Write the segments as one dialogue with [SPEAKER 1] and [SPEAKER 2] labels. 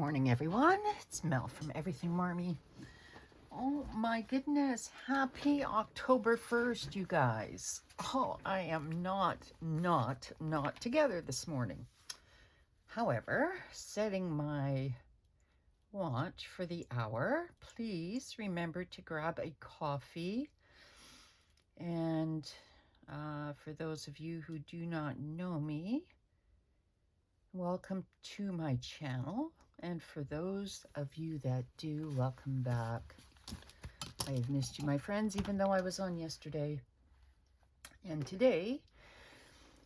[SPEAKER 1] morning, everyone. It's Mel from Everything Marmy. Oh my goodness. Happy October 1st, you guys. Oh, I am not together this morning. However, setting my watch for the hour, please remember to grab a coffee. And for those of you who do not know me, welcome to my channel. And for those of you that do, welcome back. I have missed you, my friends, even though I was on yesterday. And today,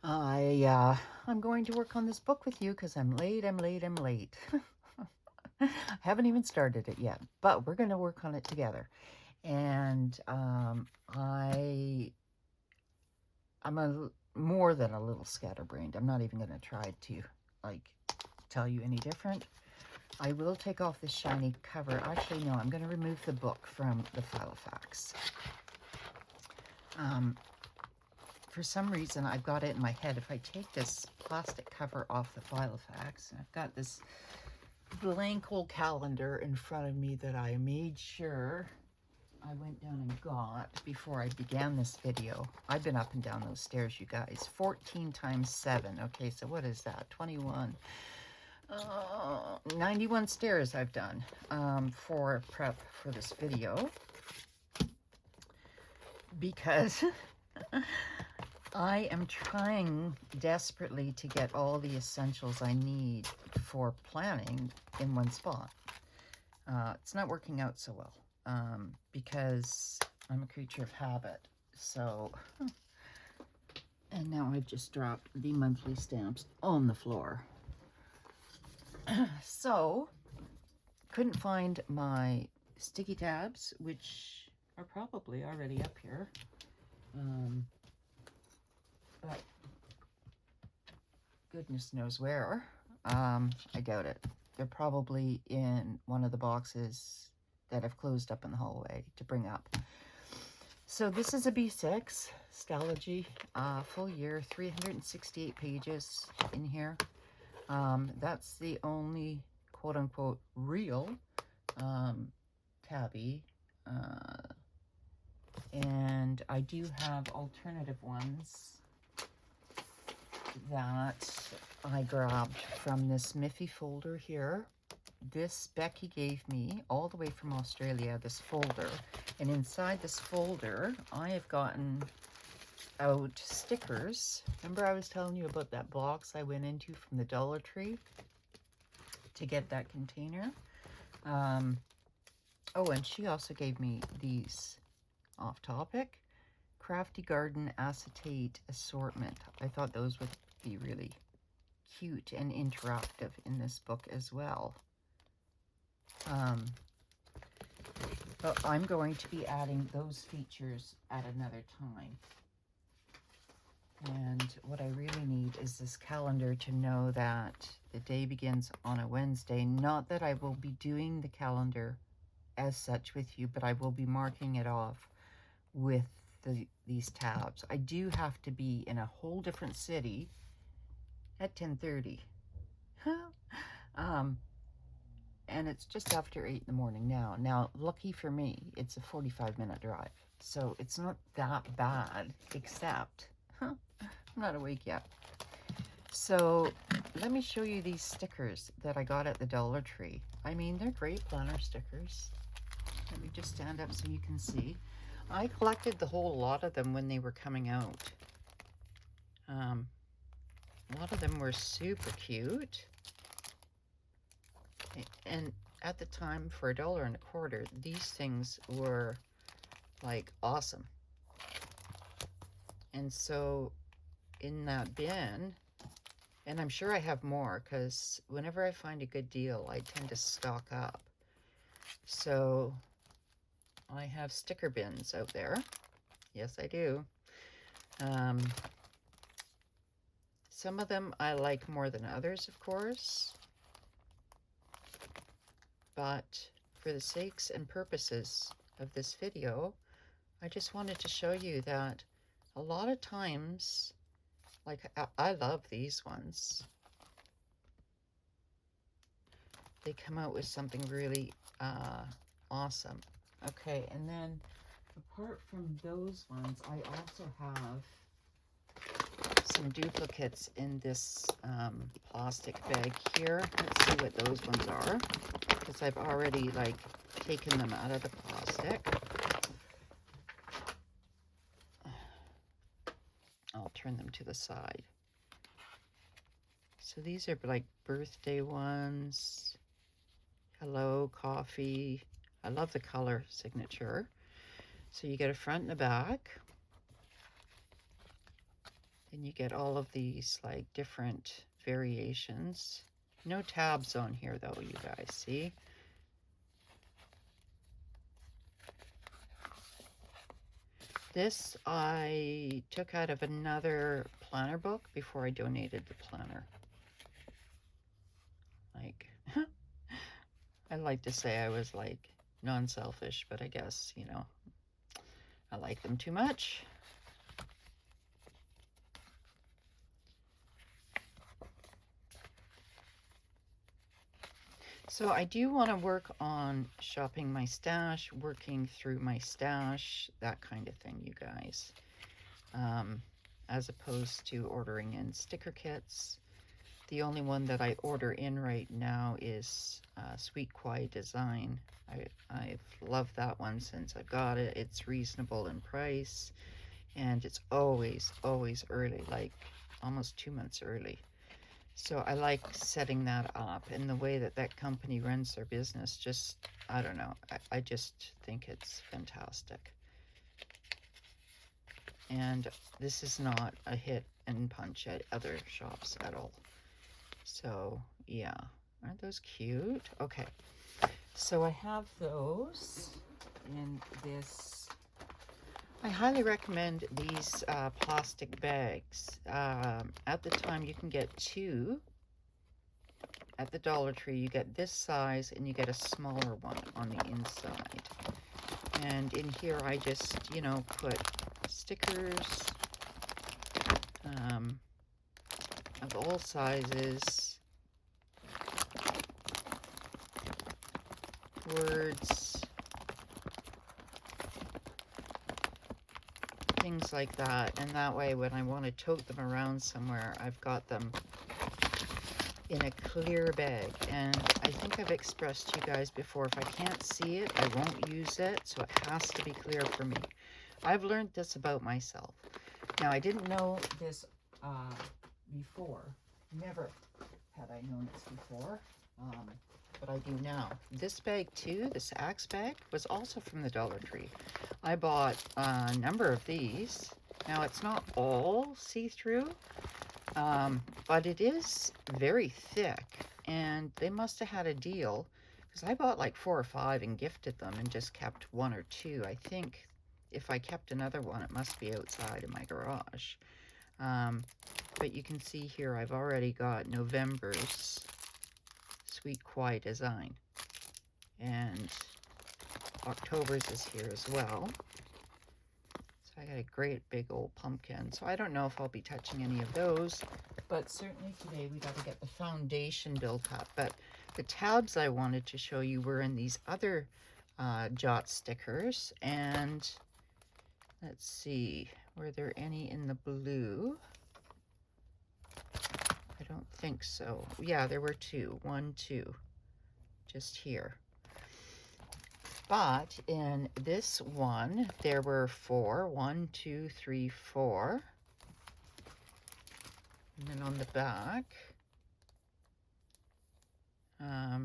[SPEAKER 1] I'm going to work on this book with you because I'm late. I haven't even started it yet, but we're going to work on it together. And I'm more than a little scatterbrained. I'm not even going to try to tell you any different. I will take off this shiny cover. Actually, no, I'm going to remove the book from the Filofax. For some reason, I've got it in my head. If I take this plastic cover off the Filofax, I've got this blank old calendar in front of me that I made sure I went down and got before I began this video. I've been up and down those stairs, you guys. 14 times 7. Okay, so what is that? 21. 91 stairs I've done for prep for this video, because I am trying desperately to get all the essentials I need for planning in one spot. It's not working out so well because I'm a creature of habit. So, and now I've just dropped the monthly stamps on the floor. So, couldn't find my sticky tabs, which are probably already up here. But goodness knows where. I doubt it. They're probably in one of the boxes that I've closed up in the hallway to bring up. So this is a B6 Stalogy, full year, 368 pages in here. That's the only quote-unquote real tabby, and I do have alternative ones that I grabbed from this Miffy folder here. This Becky gave me all the way from Australia, this folder, and inside this folder I have gotten out stickers. Remember I was telling you about that box I went into from the Dollar Tree to get that container? Oh, and she also gave me these, off topic, Crafty Garden Acetate Assortment. I thought those would be really cute and interactive in this book as well. But I'm going to be adding those features at another time. And what I really need is this calendar to know that the day begins on a Wednesday. Not that I will be doing the calendar as such with you, but I will be marking it off with these tabs. I do have to be in a whole different city at 10:30. And it's just after 8 in the morning now. Now, lucky for me, it's a 45-minute drive. So it's not that bad, except I'm not awake yet. So let me show you these stickers that I got at the Dollar Tree. I mean, they're great planner stickers. Let me just stand up so you can see. I collected the whole lot of them when they were coming out. A lot of them were super cute. And at the time, for $1.25, these things were like awesome. And so in that bin, and I'm sure I have more because whenever I find a good deal, I tend to stock up. So I have sticker bins out there. Yes, I do. Some of them I like more than others, of course. But for the sakes and purposes of this video, I just wanted to show you that a lot of times, like I love these ones. they come out with something really awesome. Okay, and then apart from those ones, I also have some duplicates in this plastic bag here. Let's see what those ones are, because I've already like taken them out of the plastic. I'll turn them to the side. So these are like birthday ones. Hello, coffee. I love the color signature. So you get a front and a back. And you get all of these like different variations. No tabs on here though, you guys, see? This I took out of another planner book before I donated the planner. Like, I like to say I was like non-selfish, but I guess, you know, I like them too much. So I do want to work on shopping my stash, working through my stash, that kind of thing, you guys. As opposed to ordering in sticker kits. The only one that I order in right now is Sweet Quiet Design. I've loved that one since I got it. It's reasonable in price, and it's always early, like almost 2 months early. So I like setting that up, and the way that that company runs their business, just, I don't know, I just think it's fantastic. And this is not a hit and punch at other shops at all. So yeah, aren't those cute? Okay, so I have those in this. I highly recommend these plastic bags. At the time, you can get 2 at the Dollar Tree. You get this size and you get a smaller one on the inside. And in here, I just, you know, put stickers of all sizes, words, things like that. And that way, when I want to tote them around somewhere, I've got them in a clear bag. And I think I've expressed to you guys before, if I can't see it, I won't use it. So it has to be clear for me. I've learned this about myself. Now, I didn't know this before. Never had I known this before, but I do now. This bag too, this Axe bag, was also from the Dollar Tree. I bought a number of these. Now, it's not all see-through, but it is very thick, and they must have had a deal, because I bought like 4 or 5 and gifted them and just kept 1 or 2. I think if I kept another one, it must be outside in my garage. But you can see here, I've already got November's Sweet Quiet Design, and October's is here as well. So I got a great big old pumpkin. So I don't know if I'll be touching any of those, but certainly today we got to get the foundation built up. But the tabs I wanted to show you were in these other Jot stickers, and let's see, were there any in the blue? I don't think so. Yeah, there were 2. 1, 2. Just here. But in this one, there were 4. 1, 2, 3, 4. And then on the back, I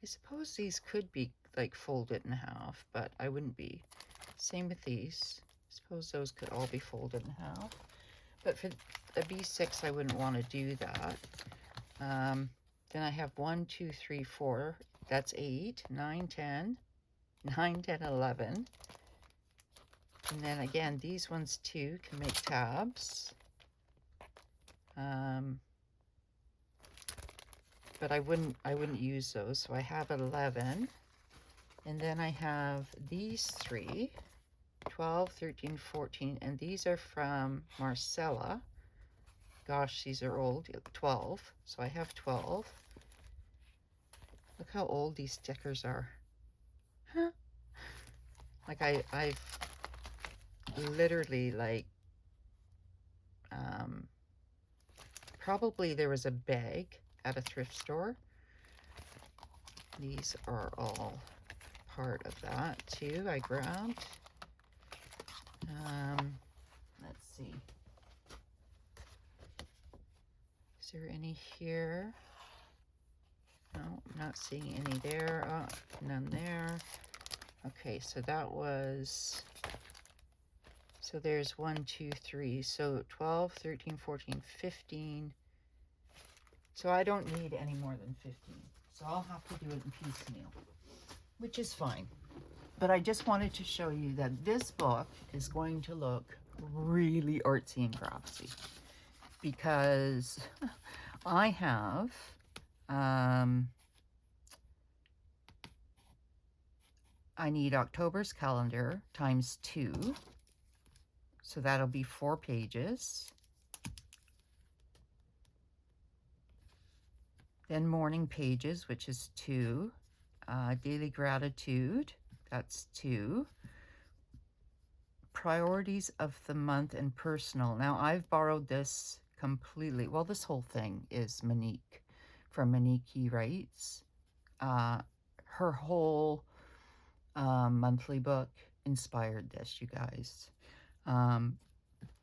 [SPEAKER 1] suppose these could be like folded in half, but I wouldn't be. Same with these. I suppose those could all be folded in half. But for a B6, I wouldn't want to do that. Then I have 1, 2, 3, 4. That's 8, 9, 10. 9, 10, 11. And then again, these ones too can make tabs. But I wouldn't use those. So I have 11. And then I have these 3. 12, 13, 14, and these are from Marcella. Gosh, these are old. 12, so I have 12. how old these stickers are. Huh? Like I've literally like, probably there was a bag at a thrift store. These are all part of that too. I grabbed. Let's see. Is there any here? No, I'm not seeing any there. Oh, none there. Okay, so that was, so there's 1, 2, 3. So 12, 13, 14, 15. So I don't need any more than 15. So I'll have to do it in piecemeal, which is fine. But I just wanted to show you that this book is going to look really artsy and craftsy, because I have, I need October's calendar times 2. So that'll be 4 pages. Then morning pages, which is 2. Daily gratitude, that's 2. Priorities of the month and personal. Now I've borrowed this completely. Well, this whole thing is Monique from Monique Writes. Her whole monthly book inspired this, you guys.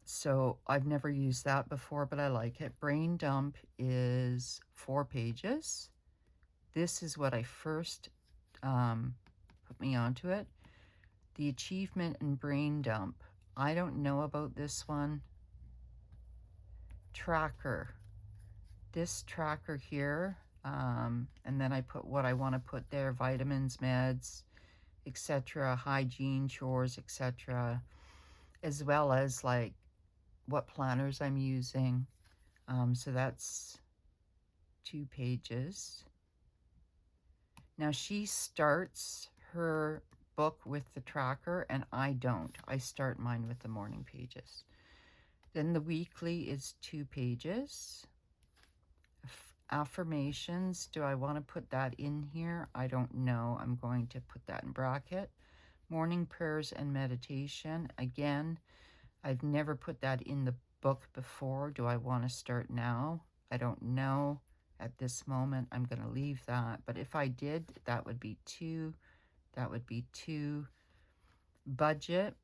[SPEAKER 1] So I've never used that before, but I like it. Brain dump is 4 pages. This is what I first put me onto it. The achievement and brain dump. I don't know about this one. Tracker. This tracker here, and then I put what I want to put there: vitamins, meds, etc., hygiene, chores, etc., as well as like what planners I'm using. So that's 2 pages. Now she starts her book with the tracker and I don't. I start mine with the morning pages. Then the weekly is 2 pages. Affirmations, do I want to put that in here? I don't know. I'm going to put that in bracket. Morning prayers and meditation. Again, I've never put that in the book before. Do I want to start now? I don't know. At this moment, I'm going to leave that. But if I did, that would be 2. That would be 2. Budget.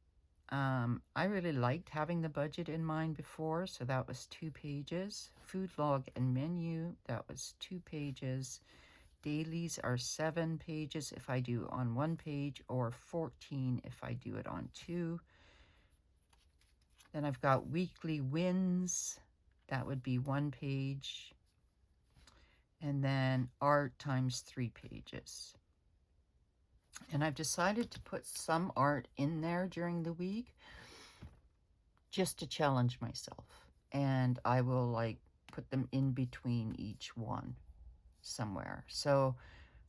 [SPEAKER 1] I really liked having the budget in mind before, so that was 2 pages. Food log and menu, that was 2 pages. Dailies are 7 pages if I do on 1 page, or 14 if I do it on 2. Then I've got weekly wins, that would be 1 page. And then art times 3 pages. And I've decided to put some art in there during the week just to challenge myself. And I will like put them in between each one somewhere. So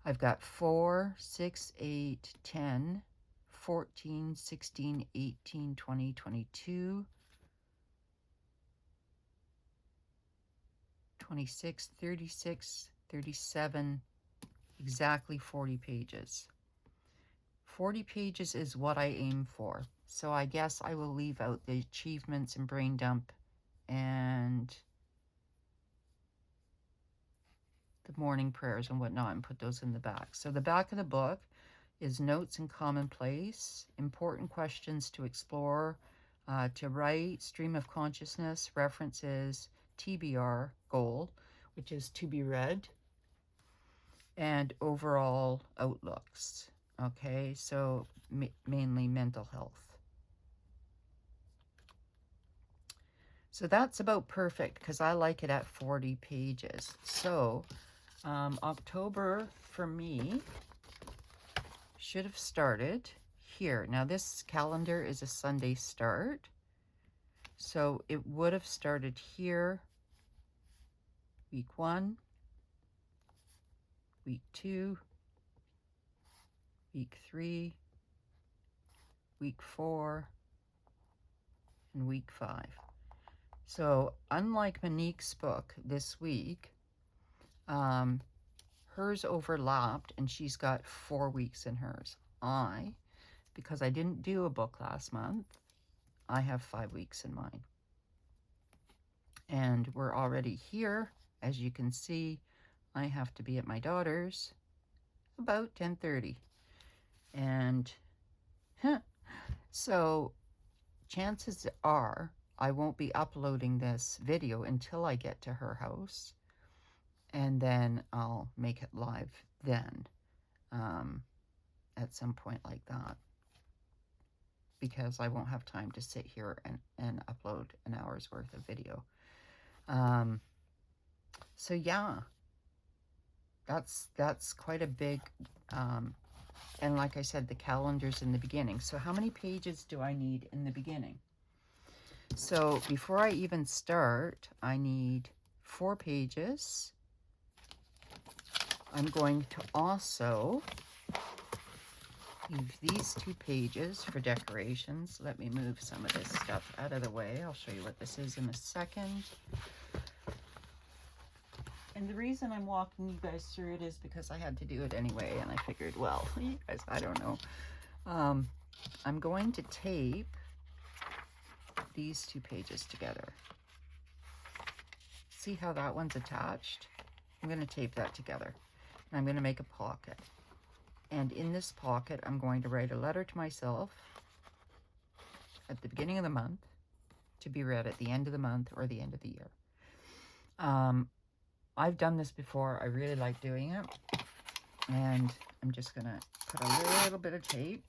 [SPEAKER 1] I've got 4, 6, 8, 10, 14, 16, 18, 20, 22, 26, 36, 37, exactly 40 pages. 40 pages is what I aim for. So I guess I will leave out the achievements and brain dump and the morning prayers and whatnot and put those in the back. So the back of the book is notes and commonplace, important questions to explore, to write, stream of consciousness, references, TBR, goal, which is to be read, and overall outlooks. Okay, so mainly mental health. So that's about perfect because I like it at 40 pages. So October for me should have started here. Now this calendar is a Sunday start. So it would have started here, week 1, week 2, week 3, week 4, and week 5. So unlike Monique's book this week, hers overlapped and she's got 4 weeks in hers. Because I didn't do a book last month, I have 5 weeks in mine. And we're already here. As you can see, I have to be at my daughter's about 10:30. And so chances are I won't be uploading this video until I get to her house. And then I'll make it live then at some point like that. Because I won't have time to sit here and upload an hour's worth of video. So yeah, that's quite a big, and like I said, the calendar's in the beginning. So how many pages do I need in the beginning? So before I even start, I need 4 pages. I'm going to also leave these 2 pages for decorations. Let me move some of this stuff out of the way. I'll show you what this is in a second. And the reason I'm walking you guys through it is because I had to do it anyway, and I figured, well, you guys, I don't know. I'm going to tape these 2 pages together. See how that one's attached? I'm going to tape that together. And I'm going to make a pocket. And in this pocket, I'm going to write a letter to myself at the beginning of the month to be read at the end of the month or the end of the year. I've done this before. I really like doing it. And I'm just going to put a little bit of tape.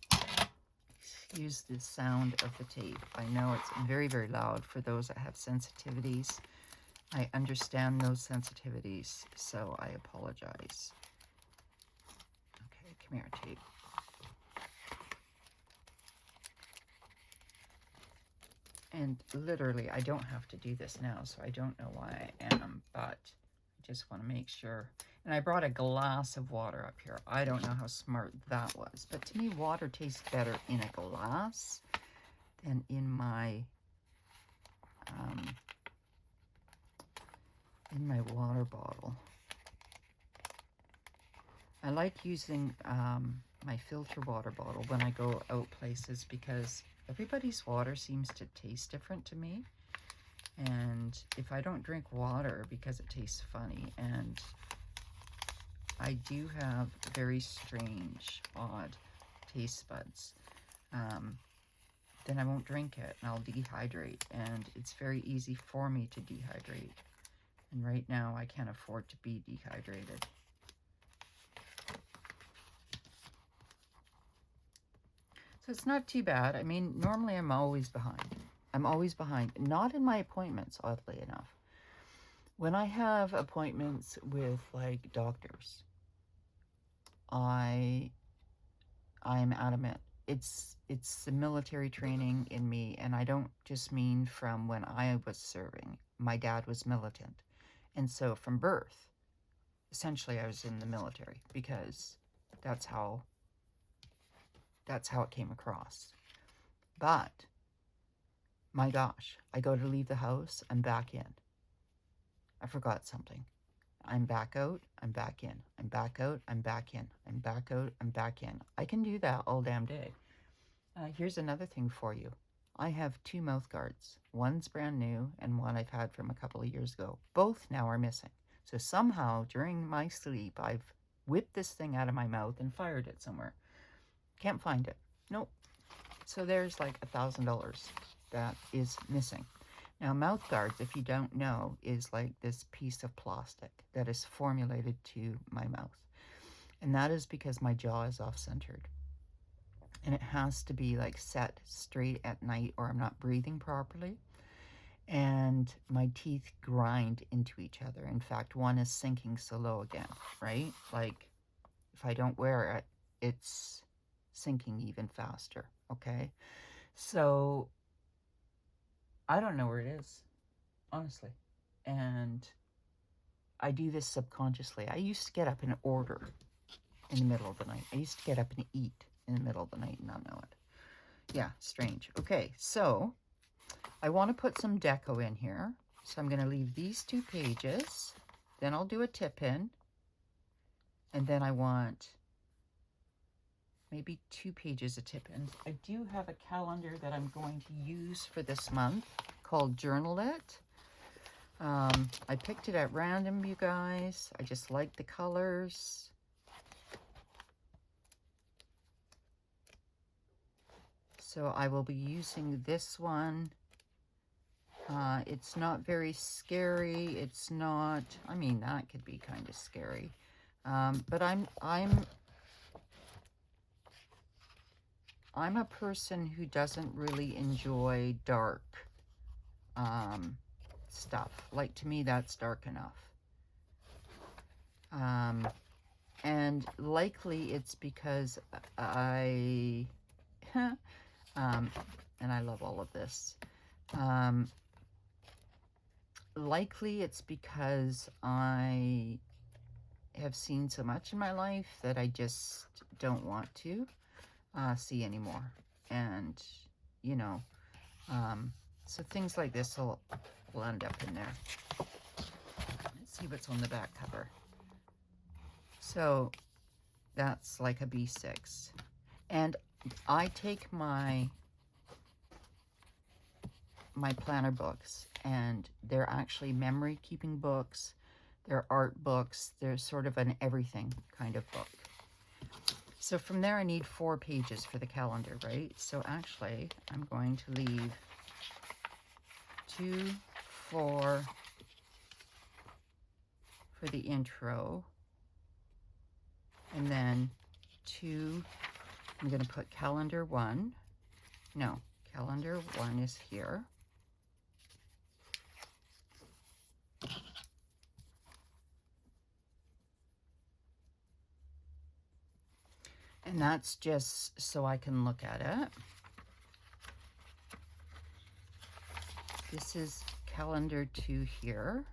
[SPEAKER 1] Excuse the sound of the tape. I know it's very, very loud for those that have sensitivities. I understand those sensitivities, so I apologize. Okay, come here, tape. And literally, I don't have to do this now, so I don't know why I am, but I just want to make sure. And I brought a glass of water up here. I don't know how smart that was, but to me, water tastes better in a glass than in my water bottle. I like using my filter water bottle when I go out places because everybody's water seems to taste different to me. And if I don't drink water because it tastes funny, and I do have very strange, odd taste buds, then I won't drink it and I'll dehydrate. And it's very easy for me to dehydrate. And right now I can't afford to be dehydrated. So it's not too bad. I mean, normally I'm always behind. I'm always behind. Not in my appointments, oddly enough. When I have appointments with, like, doctors, I'm adamant. It's the military training in me, and I don't just mean from when I was serving. My dad was militant. And so from birth, essentially I was in the military because that's how it came across. But my gosh, I go to leave the house, I'm back in. I forgot something. I'm back out, I'm back in. I'm back out, I'm back in. I'm back out, I'm back in. I can do that all damn day. Here's another thing for you. I have 2 mouth guards. One's brand new and one I've had from a couple of years ago. Both now are missing. So somehow during my sleep, I've whipped this thing out of my mouth and fired it somewhere. Can't find it. Nope. So there's like $1,000 that is missing. Now, mouth guards, if you don't know, is like this piece of plastic that is formulated to my mouth. And that is because my jaw is off-centered. And it has to be like set straight at night or I'm not breathing properly. And my teeth grind into each other. In fact, one is sinking so low again, right? Like if I don't wear it, it's sinking even faster, okay? So I don't know where it is, honestly. And I do this subconsciously. I used to get up and order in the middle of the night. I used to get up and eat in the middle of the night and not know it. Yeah, strange. Okay, so I want to put some deco in here. So I'm going to leave these 2 pages. Then I'll do a tip in. And then I want maybe 2 pages of tip. And I do have a calendar that I'm going to use for this month called Journal It. I picked it at random, you guys. I just like the colors. So I will be using this one. It's not very scary. It's not, I mean, that could be kind of scary. But I'm a person who doesn't really enjoy dark stuff. Like, to me, that's dark enough. And likely it's because I, and I love all of this. Likely it's because I have seen so much in my life that I just don't want to see anymore. And, you know, so things like this will end up in there. Let's see what's on the back cover. So that's like a B6. And I take my planner books, and they're actually memory keeping books. They're art books. They're sort of an everything kind of book. So from there, I need 4 pages for the calendar, right? So actually, I'm going to leave 2, 4 for the intro. And then 2, I'm going to put calendar 1. No, calendar 1 is here. And that's just so I can look at it. This is calendar 2 here,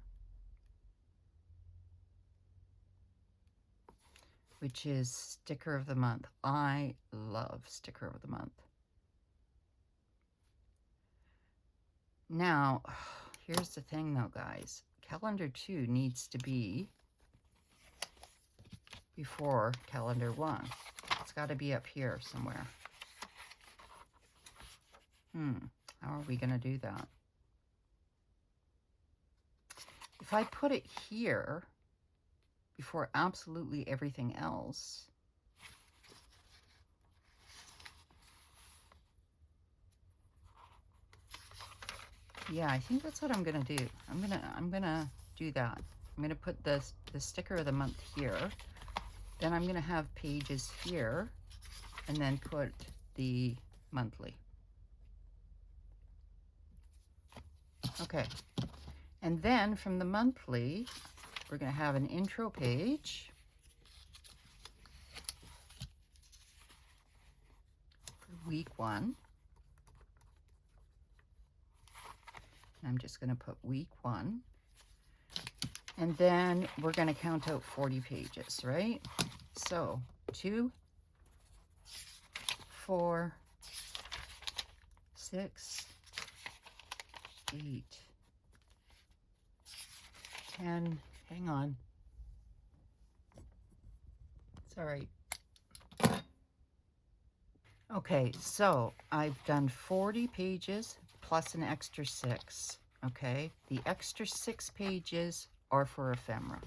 [SPEAKER 1] which is sticker of the month. I love sticker of the month. Now, here's the thing though, guys. Calendar 2 needs to be before calendar 1. It's got to be up here somewhere. How are we going to do that? If I put it here before absolutely everything else, yeah, I think that's what I'm going to do. I'm going to do that. I'm going to put the sticker of the month here. Then I'm going to have pages here, and then put the monthly. Okay. And then from the monthly, we're going to have an intro page for week 1. I'm just going to put week 1. And then we're going to count out 40 pages, right? So 2, 4, 6, 8, 10. Hang on. It's all right. Okay, so I've done 40 pages plus an extra 6. Okay, the extra 6 pages are for ephemera.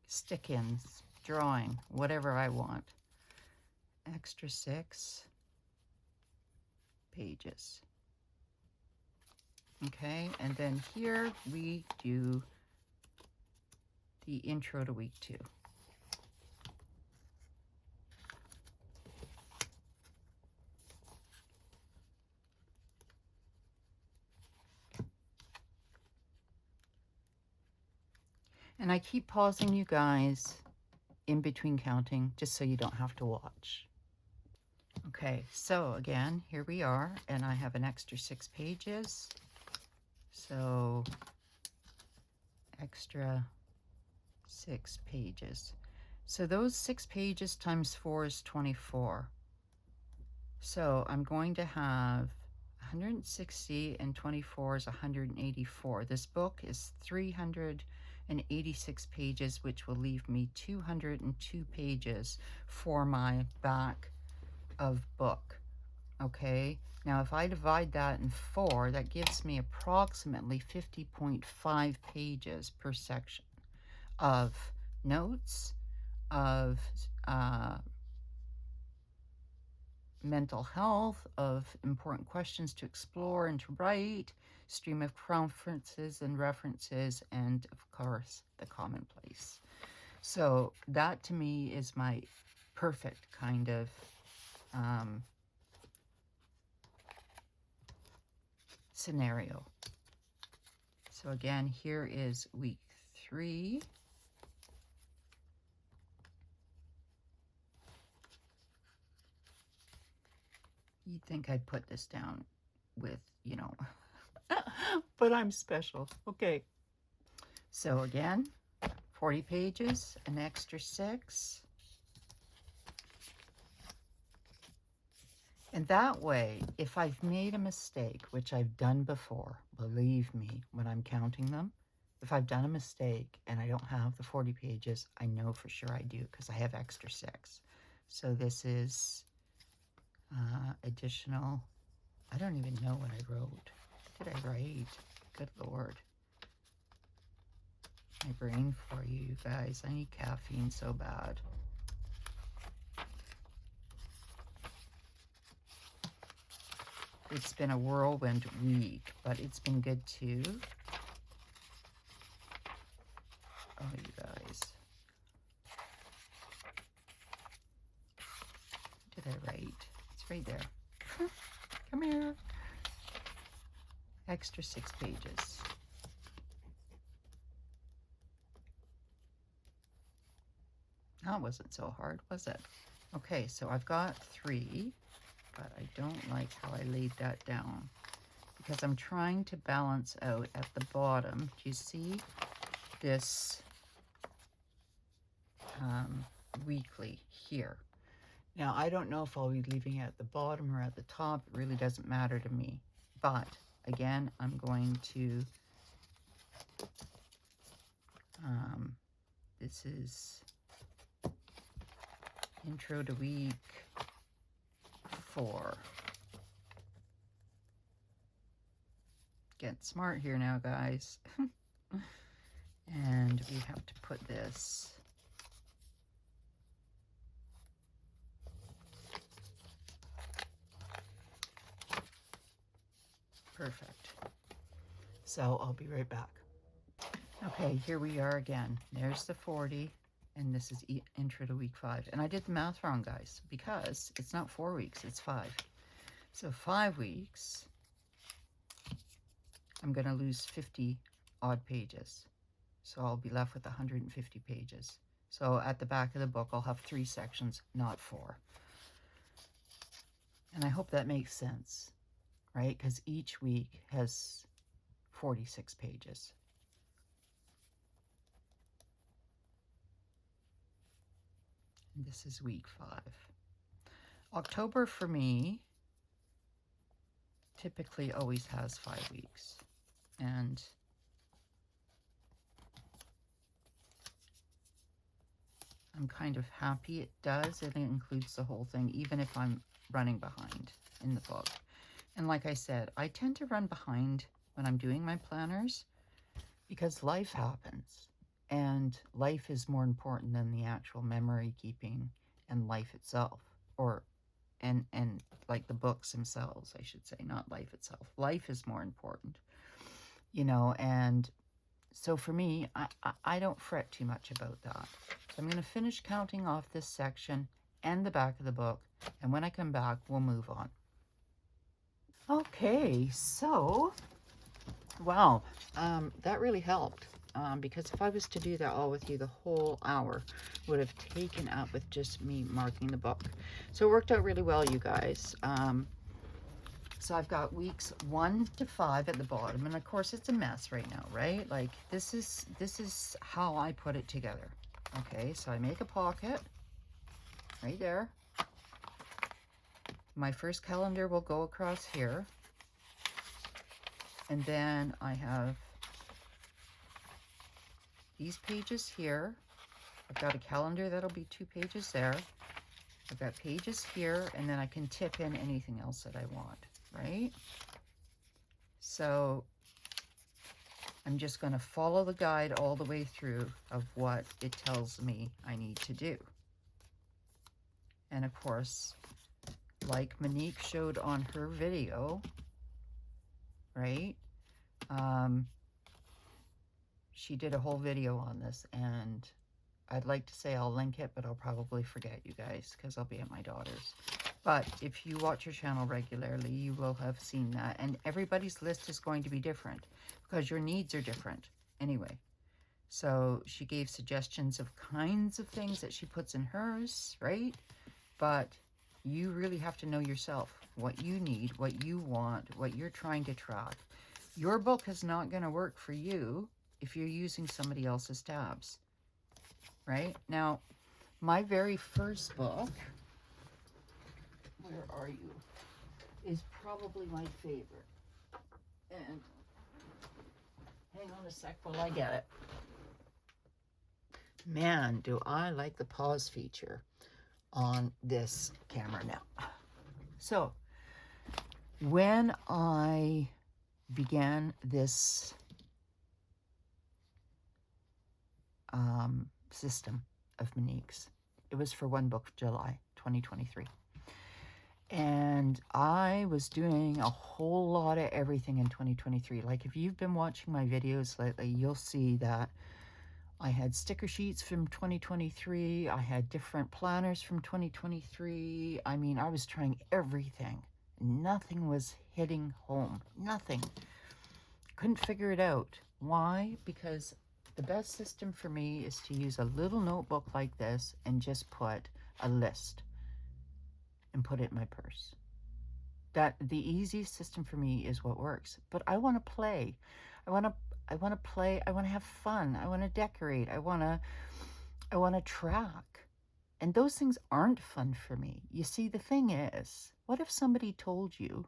[SPEAKER 1] Stick-ins, drawing, whatever I want. Extra 6 pages. Okay, and then here we do the intro to week 2. And I keep pausing you guys in between counting just so you don't have to watch. Okay, so again, here we are, and I have an extra 6 pages. So extra 6 pages. So those 6 pages times 4 is 24. So I'm going to have 160 and 24 is 184. This book is 300 and 86 pages, which will leave me 202 pages for my back of book. Okay, now if I divide that in 4, that gives me approximately 50.5 pages per section of notes, of mental health, of important questions to explore and to write, stream of conferences and references, and of course the commonplace. So that to me is my perfect kind of scenario. So again, here is week 3. You'd think I'd put this down with, you know, but I'm special. Okay. So again, 40 pages, an extra 6. And that way, if I've made a mistake, which I've done before, believe me, when I'm counting them, if I've done a mistake and I don't have the 40 pages, I know for sure I do because I have extra 6. So this is additional, I don't even know what I wrote. What did I write? Good Lord. My brain for you guys. I need caffeine so bad. It's been a whirlwind week, but it's been good too. Oh, you guys. What did I write? It's right there. Come here. Extra 6 pages. That wasn't so hard, was it? Okay, so I've got 3. But I don't like how I laid that down because I'm trying to balance out at the bottom. Do you see this weekly here? Now, I don't know if I'll be leaving it at the bottom or at the top. It really doesn't matter to me. But again, I'm going to, this is intro to week 4. Get smart here now, guys. And we have to put this perfect. So I'll be right back. Okay, here we are again. There's the 40. And this is intro to week 5. And I did the math wrong, guys, because it's not 4 weeks, it's 5. So 5 weeks, I'm going to lose 50 odd pages. So I'll be left with 150 pages. So at the back of the book, I'll have 3 sections, not 4. And I hope that makes sense, right? Because each week has 46 pages. This is week 5. October for me typically always has 5 weeks. And I'm kind of happy it does. It includes the whole thing, even if I'm running behind in the book. And like I said, I tend to run behind when I'm doing my planners because life happens. And life is more important than the actual memory keeping and life itself, and like the books themselves, I should say, not life itself. Life is more important, you know. And so for me, I don't fret too much about that. So I'm going to finish counting off this section and the back of the book, and when I come back, we'll move on. Okay, so wow, that really helped. Because if I was to do that all with you, the whole hour would have taken up with just me marking the book. So it worked out really well, you guys. So I've got weeks 1 to 5 at the bottom, and of course it's a mess right now, right? Like this is how I put it together. Okay, so I make a pocket right there. My first calendar will go across here, and then I have these pages here. I've got a calendar that'll be 2 pages there. I've got pages here, and then I can tip in anything else that I want, right? So I'm just going to follow the guide all the way through of what it tells me I need to do. And of course, like Monique showed on her video, right? She did a whole video on this, and I'd like to say I'll link it, but I'll probably forget, you guys, because I'll be at my daughter's. But if you watch your channel regularly, you will have seen that. And everybody's list is going to be different because your needs are different anyway. So she gave suggestions of kinds of things that she puts in hers, right? But you really have to know yourself, what you need, what you want, what you're trying to track. Your book is not going to work for you if you're using somebody else's tabs, right? Now, my very first book, where are you, is probably my favorite. And hang on a sec while I get it. Man, do I like the pause feature on this camera now. So, when I began this system of Monique's, it was for one book, July 2023. And I was doing a whole lot of everything in 2023. Like, if you've been watching my videos lately, you'll see that I had sticker sheets from 2023. I had different planners from 2023. I mean, I was trying everything. Nothing was hitting home. Nothing. Couldn't figure it out. Why? Because the best system for me is to use a little notebook like this and just put a list and put it in my purse. That the easiest system for me is what works. But I want to play. I want to play. I want to have fun. I want to decorate. I want to track. And those things aren't fun for me. You see, the thing is, what if somebody told you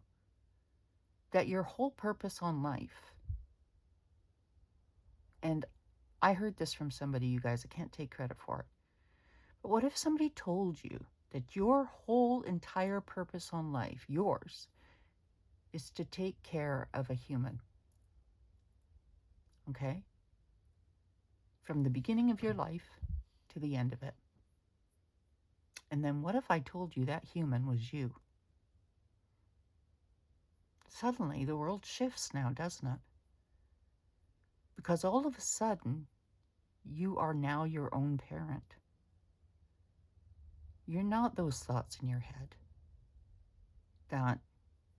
[SPEAKER 1] that your whole purpose on life, and I heard this from somebody, you guys, I can't take credit for it, but what if somebody told you that your whole entire purpose on life, yours, is to take care of a human? Okay? From the beginning of your life to the end of it. And then what if I told you that human was you? Suddenly the world shifts now, doesn't it? Because all of a sudden, you are now your own parent. You're not those thoughts in your head. That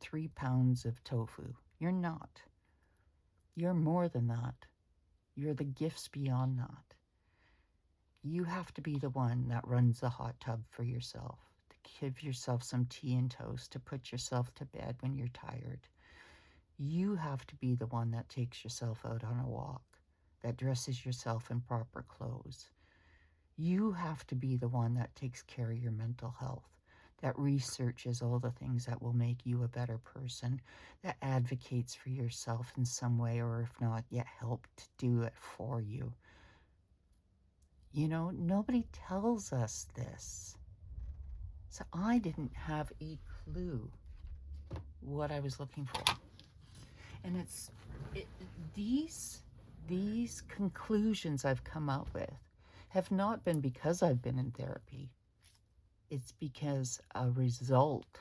[SPEAKER 1] 3 pounds of tofu. You're not. You're more than that. You're the gifts beyond that. You have to be the one that runs the hot tub for yourself, to give yourself some tea and toast, to put yourself to bed when you're tired. You have to be the one that takes yourself out on a walk, that dresses yourself in proper clothes. You have to be the one that takes care of your mental health, that researches all the things that will make you a better person, that advocates for yourself in some way, or if not, yet help to do it for you. You know, nobody tells us this. So I didn't have a clue what I was looking for. And these conclusions I've come up with have not been because I've been in therapy. It's because a result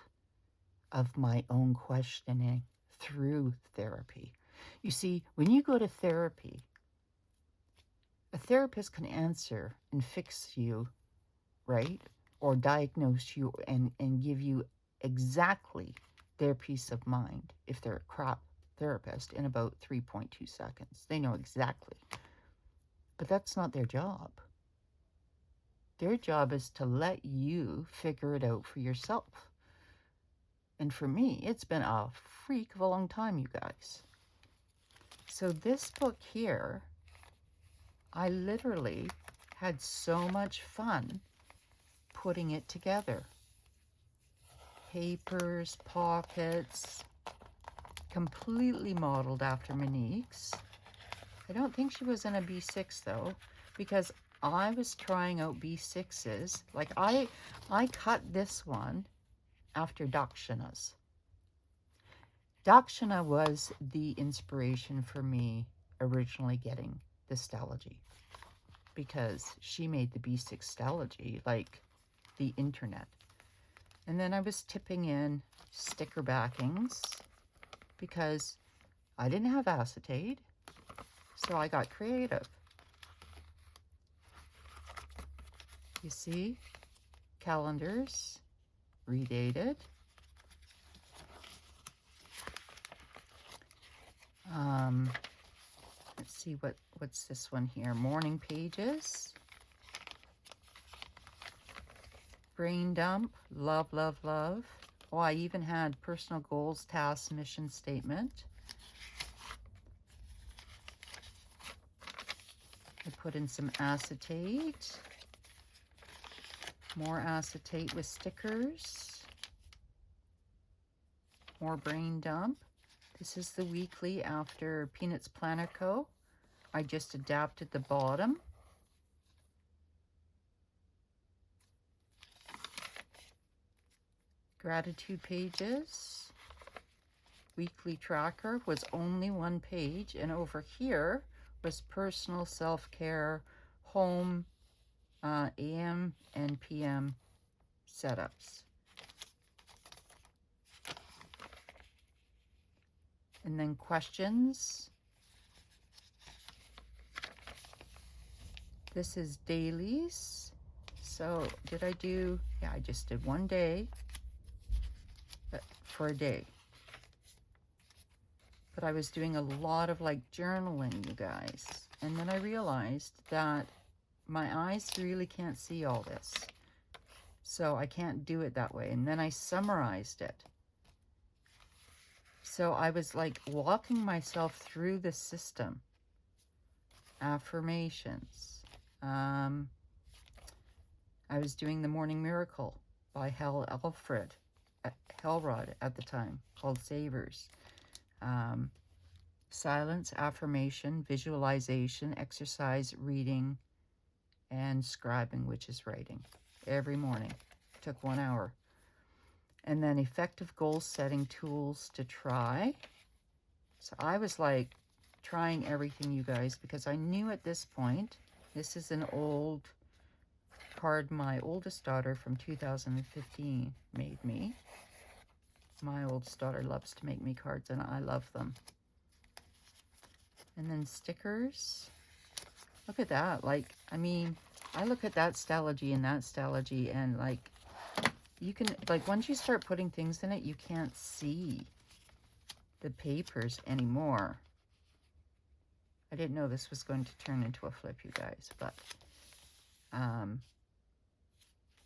[SPEAKER 1] of my own questioning through therapy. You see, when you go to therapy, a therapist can answer and fix you, right? Or diagnose you and give you exactly their peace of mind if they're a crap therapist in about 3.2 seconds. They know exactly. But that's not their job. Their job is to let you figure it out for yourself. And for me, it's been a freak of a long time, you guys. So this book here, I literally had so much fun putting it together. Papers, pockets, completely modeled after Monique's. I don't think she was in a B6 though, because I was trying out B6s. Like I cut this one after Dakshana's. Dakshana was the inspiration for me originally getting the Stalogy, because she made the B6 Stalogy like the internet. And then I was tipping in sticker backings because I didn't have acetate, so I got creative. You see, calendars, redated. Let's see, what's this one here? Morning pages. Brain dump, love, love, love. Oh, I even had personal goals, tasks, mission statement. I put in some acetate. More acetate with stickers. More brain dump. This is the weekly after Peanuts Planner Co. I just adapted the bottom. Gratitude pages. Weekly tracker was only one page, and over here was personal self-care, home, AM and PM setups. And then questions. This is dailies. So did I do, yeah, I just did one day for a day. But I was doing a lot of like journaling, you guys. And then I realized that my eyes really can't see all this. So I can't do it that way. And then I summarized it. So I was like walking myself through the system. Affirmations. I was doing The Morning Miracle by Hellrod at the time, called Savers. Silence, affirmation, visualization, exercise, reading, and scribing, which is writing. Every morning. It took 1 hour. And then effective goal setting tools to try. So I was like trying everything, you guys, because I knew at this point, this is an old card my oldest daughter from 2015 made me. My oldest daughter loves to make me cards, and I love them. And then stickers. Look at that. Like, I mean, I look at that Stalogy and that Stalogy, and like, you can, like, once you start putting things in it, you can't see the papers anymore. I didn't know this was going to turn into a flip, you guys, but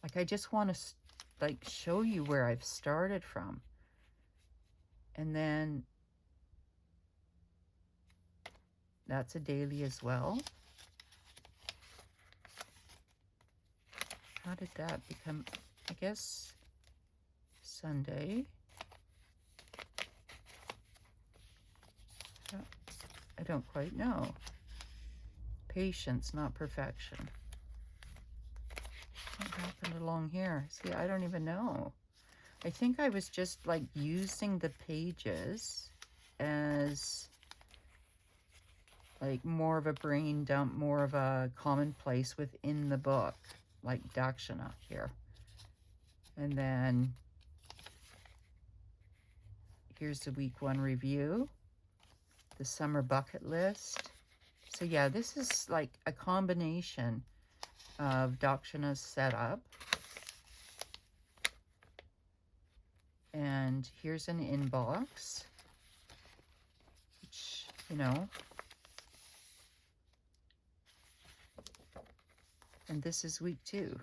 [SPEAKER 1] like, I just want to like show you where I've started from. And then that's a daily as well. How did that become, I guess, Sunday? I don't quite know. Patience, not perfection. What happened along here? See, I don't even know. I think I was just like using the pages as like more of a brain dump, more of a commonplace within the book, like Dakshana here. And then here's the week 1 review, the summer bucket list. So yeah, this is like a combination of Dakshana's setup. And here's an inbox, which, you know, and this is week 2,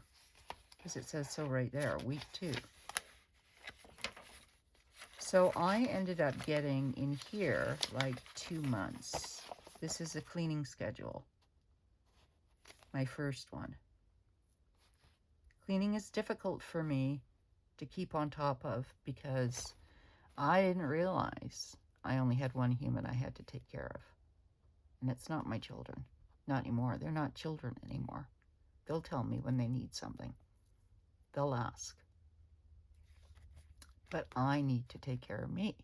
[SPEAKER 1] because it says so right there, week 2. So I ended up getting in here like 2 months. This is a cleaning schedule, my first one. Cleaning is difficult for me to keep on top of because I didn't realize I only had one human I had to take care of. And it's not my children. Not anymore. They're not children anymore. They'll tell me when they need something. They'll ask. But I need to take care of me,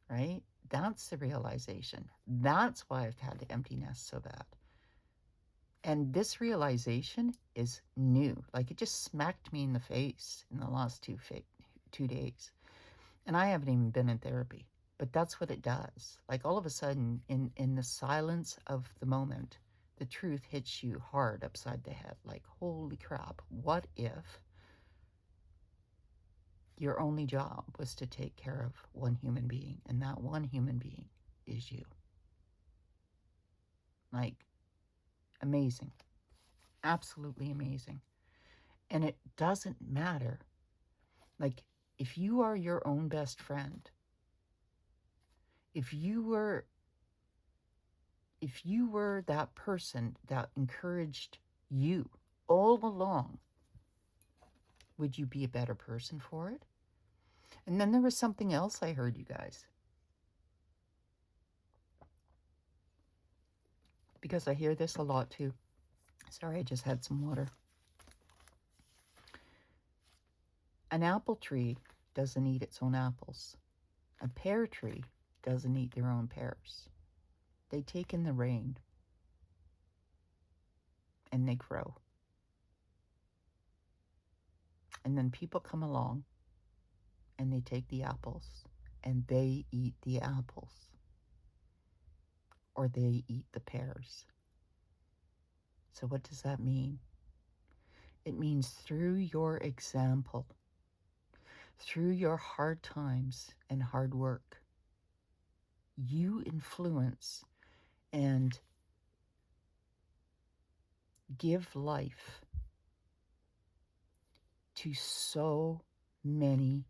[SPEAKER 1] right? That's the realization. That's why I've had to empty nest so bad. And this realization is new. Like, it just smacked me in the face in the last 2 days. And I haven't even been in therapy. But that's what it does. Like, all of a sudden, in the silence of the moment, the truth hits you hard upside the head. Like, holy crap, what if your only job was to take care of one human being, and that one human being is you? Like, amazing. Absolutely amazing. And it doesn't matter. Like, if you are your own best friend, if you were that person that encouraged you all along, would you be a better person for it? And then there was something else I heard, you guys. Because I hear this a lot too. Sorry, I just had some water. An apple tree doesn't eat its own apples. A pear tree doesn't eat their own pears. They take in the rain and they grow. And then people come along and they take the apples and they eat the apples. Or they eat the pears. So what does that mean? It means through your example, through your hard times and hard work, you influence and give life to so many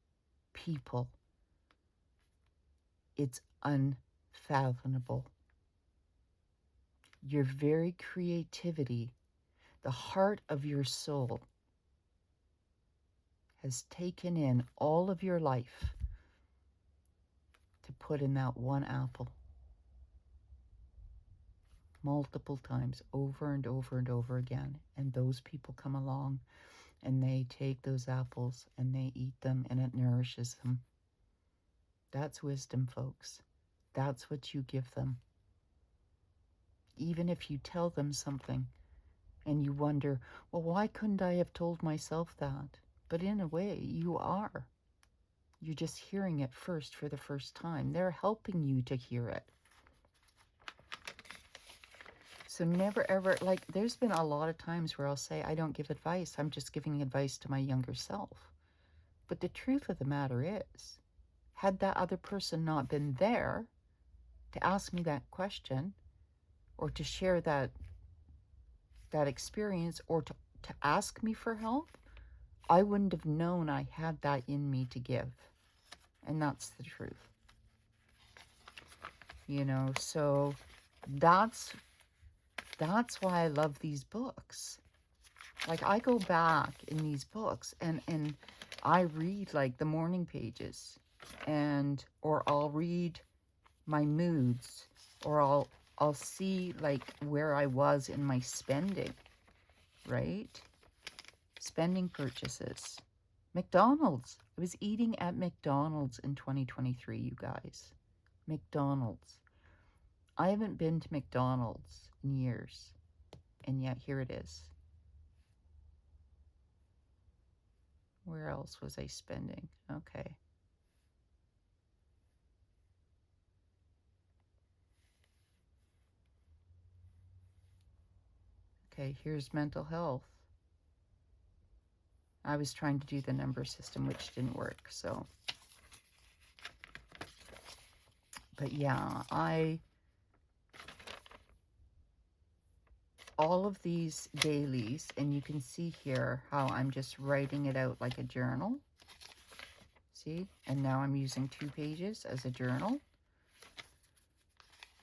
[SPEAKER 1] people. It's unfathomable. Your very creativity, the heart of your soul, has taken in all of your life to put in that one apple. Multiple times, over and over and over again. And those people come along and they take those apples and they eat them and it nourishes them. That's wisdom, folks. That's what you give them. Even if you tell them something and you wonder, well, why couldn't I have told myself that? But in a way, you are. You're just hearing it first for the first time. They're helping you to hear it. So never ever, like, there's been a lot of times where I'll say, I don't give advice. I'm just giving advice to my younger self. But the truth of the matter is, had that other person not been there to ask me that question or to share that experience or to ask me for help, I wouldn't have known I had that in me to give. And that's the truth. You know, so that's why I love these books. Like, I go back in these books and I read like the morning pages, or I'll read my moods, or I'll see like where I was in my spending, right? Spending purchases. McDonald's. I was eating at McDonald's in 2023, you guys. McDonald's. I haven't been to McDonald's in years, and yet here it is. Where else was I spending? Okay. Okay, here's mental health. I was trying to do the number system, which didn't work, so. But yeah, all of these dailies, and you can see here how I'm just writing it out like a journal. See? And now I'm using 2 pages as a journal.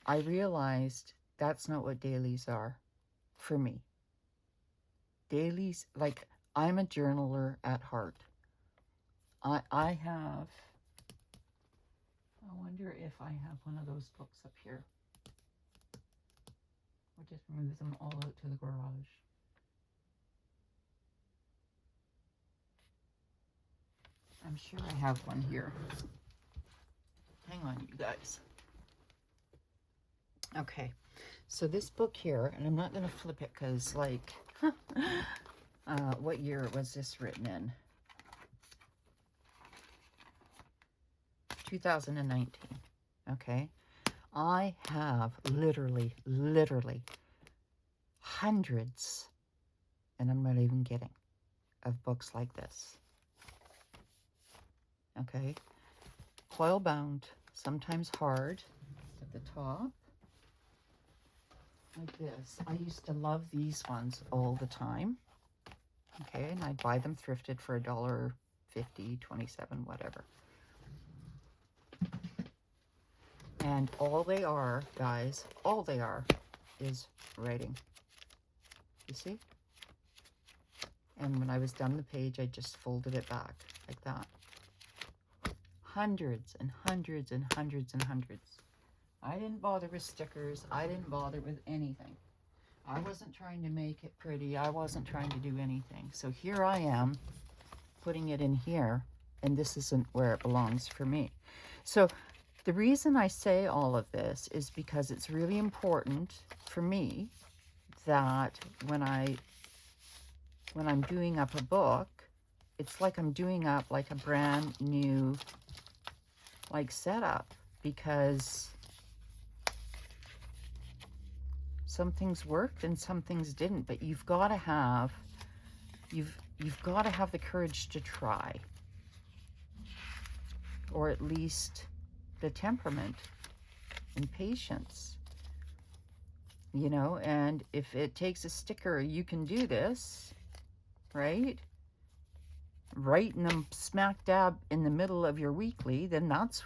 [SPEAKER 1] I realized that's not what dailies are for me. Dailies, like, I'm a journaler at heart. I have, I wonder if I have one of those books up here. We'll just move them all out to the garage. I'm sure I have one here. Hang on, you guys. Okay, so this book here, and I'm not going to flip it because, like, what year was this written in? 2019. Okay, I have literally hundreds, and I'm not even kidding, of books like this. Okay, coil bound, sometimes hard at the top, like this. I used to love these ones all the time. Okay, and I'd buy them thrifted for $1.50, 27, whatever. And all they are, guys, all they are is writing. You see? And when I was done the page, I just folded it back like that. Hundreds and hundreds and hundreds and hundreds. I didn't bother with stickers. I didn't bother with anything. I wasn't trying to make it pretty. I wasn't trying to do anything. So here I am putting it in here, and this isn't where it belongs for me. So the reason I say all of this is because it's really important for me that when I'm doing up a book, it's like I'm doing up like a brand new like setup, because some things worked and some things didn't, but you've got to have the courage to try, or at least the temperament and patience, you know. And if it takes a sticker, you can do this, right? Right in the smack dab in the middle of your weekly, then that's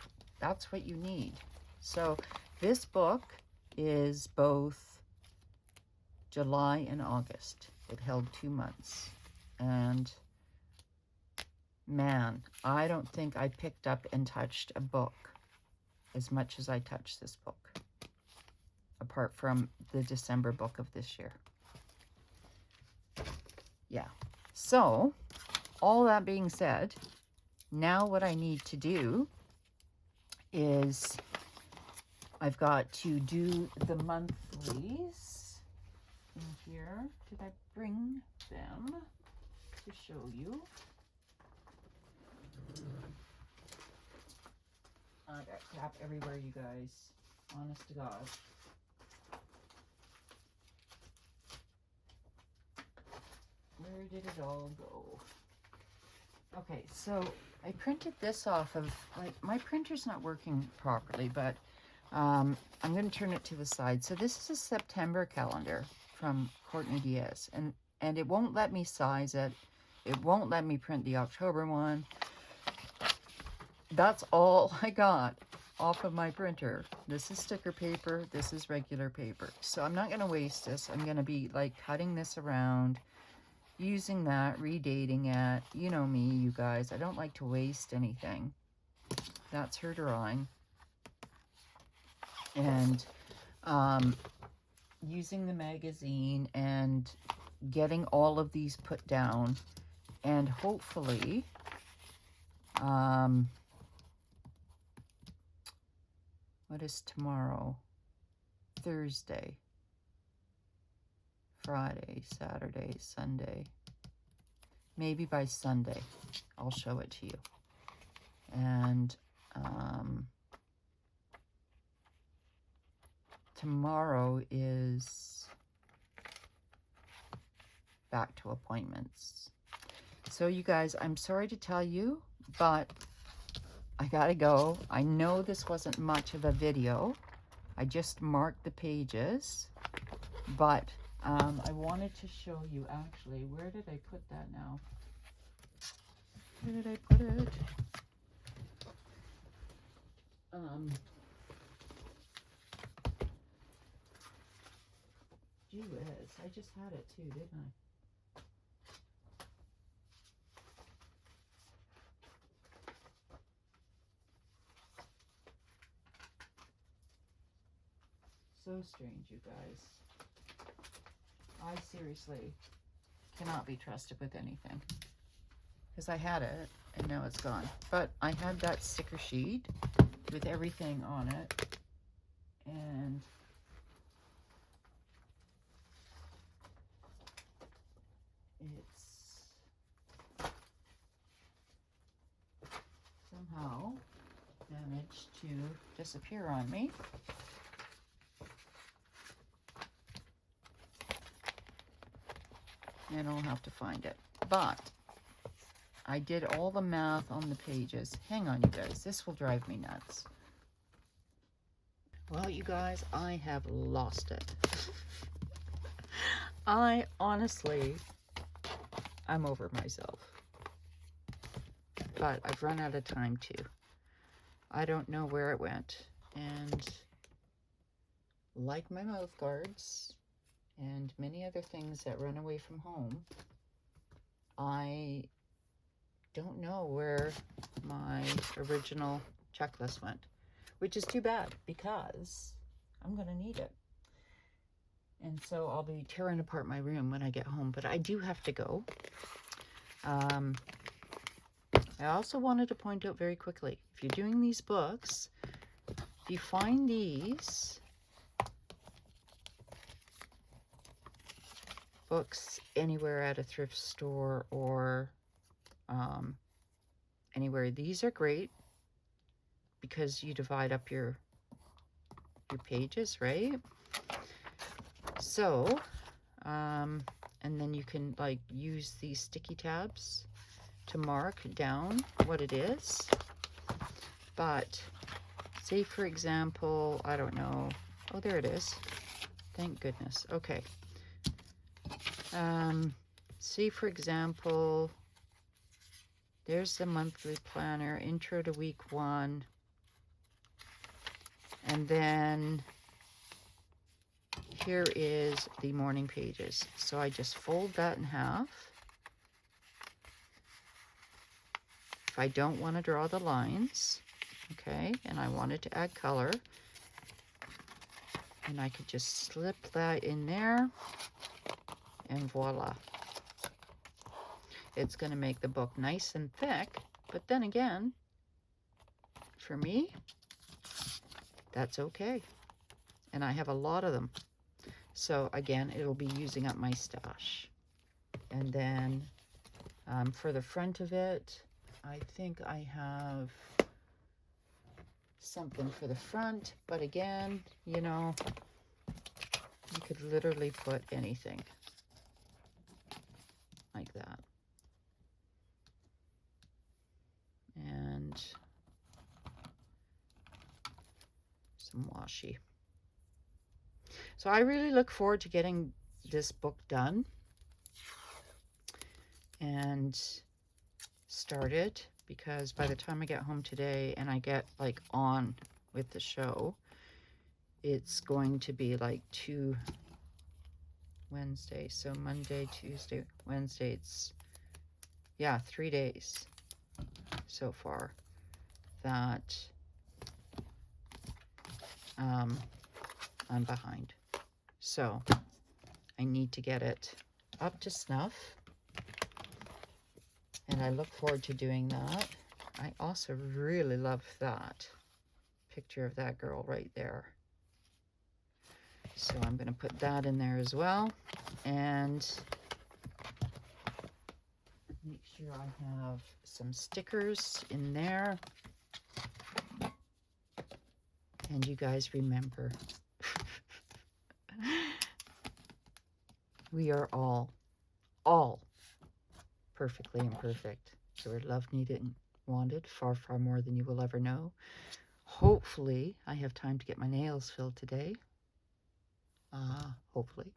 [SPEAKER 1] what you need. So this book is both July and August. It held 2 months. And man, I don't think I picked up and touched a book as much as I touched this book, apart from the December book of this year. Yeah. So all that being said, now what I need to do is I've got to do the monthlies in here. Did I bring them to show you? I got crap everywhere, you guys. Honest to God. Where did it all go? Okay, so I printed this off of, like, my printer's not working properly, but I'm going to turn it to the side. So this is a September calendar from Courtney Diaz, and it won't let me size it. It won't let me print the October one. That's all I got off of my printer. This is sticker paper. This is regular paper. So I'm not going to waste this. I'm going to be, like, cutting this around, using that, redating it. You know me, you guys. I don't like to waste anything. That's her drawing. And using the magazine and getting all of these put down. And hopefully, what is tomorrow? Thursday. Friday, Saturday, Sunday. Maybe by Sunday, I'll show it to you. And tomorrow is back to appointments. So you guys, I'm sorry to tell you, but I gotta go. I know this wasn't much of a video. I just marked the pages, but I wanted to show you, actually, where did I put that now? Where did I put it? Gee whiz, I just had it too, didn't I? So strange, you guys. I seriously cannot be trusted with anything. Because I had it, and now it's gone. But I had that sticker sheet with everything on it. And it's somehow managed to disappear on me. And I'll have to find it. But I did all the math on the pages. Hang on, you guys. This will drive me nuts. Well, you guys, I have lost it. I honestly, I'm over myself. But I've run out of time too. I don't know where it went. And like my mouth guards and many other things that run away from home, I don't know where my original checklist went, which is too bad because I'm going to need it. And so I'll be tearing apart my room when I get home, but I do have to go. I also wanted to point out very quickly, if you're doing these books, if you find these books anywhere at a thrift store or anywhere, these are great because you divide up your pages, right? So and then you can like use these sticky tabs to mark down what it is. But say for example, I don't know, oh, there it is, thank goodness. Okay, say for example, there's the monthly planner, intro to week 1, and then here is the morning pages. So I just fold that in half. If I don't want to draw the lines, okay, and I wanted to add color, and I could just slip that in there, and voila. It's going to make the book nice and thick, but then again, for me, that's okay. And I have a lot of them. So again, it'll be using up my stash. And then for the front of it, I think I have something for the front, but again, you know, you could literally put anything like that. And some washi. So I really look forward to getting this book done and started, because by the time I get home today and I get like on with the show, it's going to be like 2 Wednesdays. So Monday, Tuesday, Wednesday, it's, yeah, 3 days so far that I'm behind. So I need to get it up to snuff, and I look forward to doing that. I also really love that picture of that girl right there. So I'm going to put that in there as well, and make sure I have some stickers in there. And you guys remember, we are all perfectly imperfect. So we're loved, needed, and wanted, far, far more than you will ever know. Hopefully, I have time to get my nails filled today. Hopefully.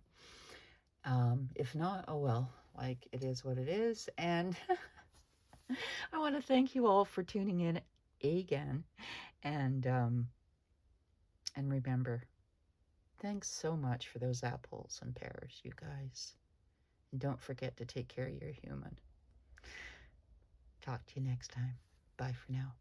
[SPEAKER 1] If not, oh well, like it is what it is. And I want to thank you all for tuning in again. And remember, thanks so much for those apples and pears, you guys. And don't forget to take care of your human. Talk to you next time. Bye for now.